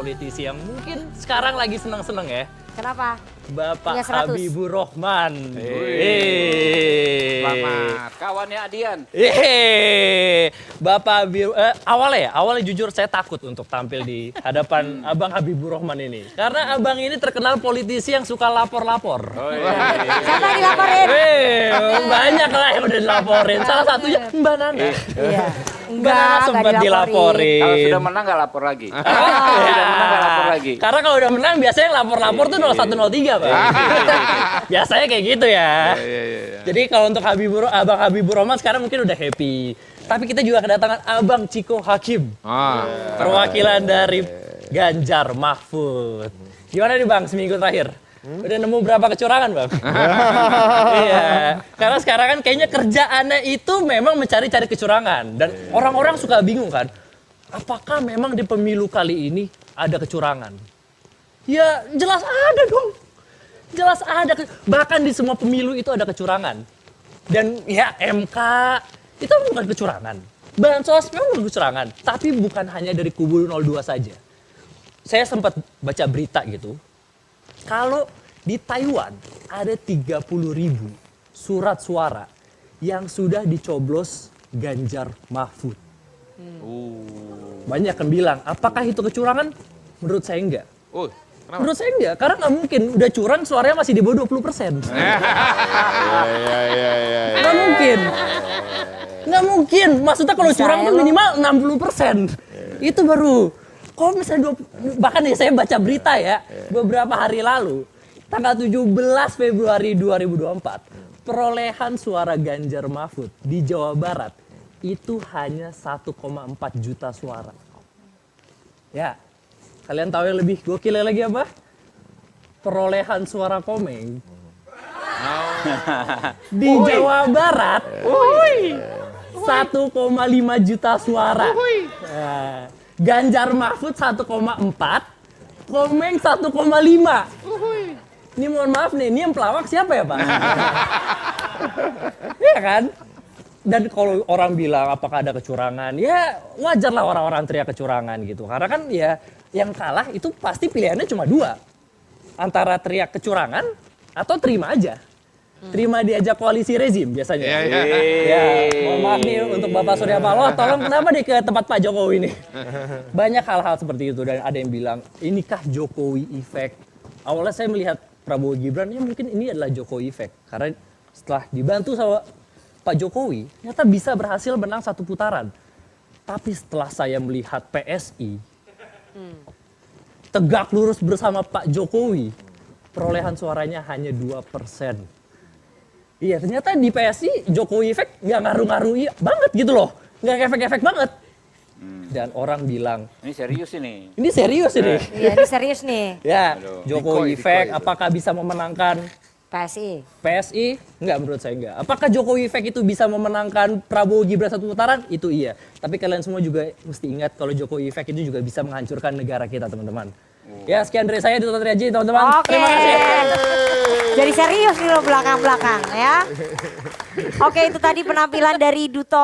politisi yang mungkin sekarang lagi seneng-seneng ya. Kenapa? Bapak Punya 100. Habibur Rahman. Selamat. Kawannya Adian. Bapak Habibur, awalnya jujur saya takut untuk tampil di hadapan Abang Habibur Rahman ini. Karena abang ini terkenal politisi yang suka lapor-lapor. Siapa yang dilaporin? Banyak lah yang udah dilaporin. Salah satunya Mbak Nana. Iya. Mbak Nana sempat dilaporin. Kalau sudah menang nggak lapor lagi. Sudah menang nggak lapor lagi. Karena kalau udah menang biasanya yang lapor-lapor tuh 0103, Pak. Biasanya kayak gitu ya. Jadi kalau untuk Abang Habibur Rahman sekarang mungkin udah happy. Tapi kita juga kedatangan Abang Ciko Hakim. Perwakilan dari Ganjar Mahfud. Gimana nih Bang seminggu terakhir? Udah nemu berapa kecurangan Bang? Iya. Karena sekarang kan kayaknya kerjaannya itu memang mencari-cari kecurangan. Dan orang-orang suka bingung kan. Apakah memang di pemilu kali ini ada kecurangan? Ya jelas ada dong. Jelas ada. Bahkan di semua pemilu itu ada kecurangan. Dan ya MK itu bukan kecurangan. Bansos memang bukan kecurangan. Tapi bukan hanya dari kubu 02 saja. Saya sempat baca berita gitu. Kalau di Taiwan ada 30.000 surat suara yang sudah dicoblos Ganjar Mahfud. Banyak yang bilang, apakah itu kecurangan? Menurut saya enggak. Menurut saya enggak, karena nggak mungkin udah curang suaranya masih di bawah 20%. Nggak mungkin. Nggak mungkin. Maksudnya kalau curang tuh minimal 60%. Itu baru. Kalau misalnya bahkan ya saya baca berita ya beberapa hari lalu tanggal 17 Februari 2024 perolehan suara Ganjar Mahfud di Jawa Barat itu hanya 1,4 juta suara. Ya, kalian tahu yang lebih gokil lagi apa? Perolehan suara Komeng di Jawa Barat 1,5 juta suara. Nah, Ganjar Mahfud 1,4, Komeng 1,5. Ini mohon maaf nih, ini yang pelawak siapa ya Pak? Iya kan? Dan kalau orang bilang apakah ada kecurangan, ya wajar lah orang-orang teriak kecurangan gitu. Karena kan ya yang kalah itu pasti pilihannya cuma dua. Antara teriak kecurangan atau terima aja. Terima diajak koalisi rezim biasanya. Ya, mohon maaf nih untuk Bapak Surya Paloh, tolong kenapa nih ke tempat Pak Jokowi nih? Banyak hal-hal seperti itu dan ada yang bilang, inikah Jokowi effect? Awalnya saya melihat Prabowo Gibran, ya mungkin ini adalah Jokowi effect. Karena setelah dibantu sama Pak Jokowi, ternyata bisa berhasil menang satu putaran. Tapi setelah saya melihat PSI, tegak lurus bersama Pak Jokowi, perolehan suaranya hanya 2%. Iya, ternyata di PSI Jokowi effect nggak ngaruh-ngaruhi banget gitu loh. Nggak efek-efek banget. Dan orang bilang, Ini serius ini. ini serius ini. Iya, ini serius nih. Ya, Aduh. Jokowi effect Diko itu. apakah bisa memenangkan PSI. PSI? Enggak, menurut saya enggak. Apakah Jokowi effect itu bisa memenangkan Prabowo Gibran satu putaran? Itu iya. Tapi kalian semua juga mesti ingat kalau Jokowi effect itu juga bisa menghancurkan negara kita, teman-teman. Ya, sekian dari saya, Duta Triaji, teman-teman. Oke. Terima kasih. Jadi serius nih lo belakang-belakang ya. Oke, itu tadi penampilan dari Duto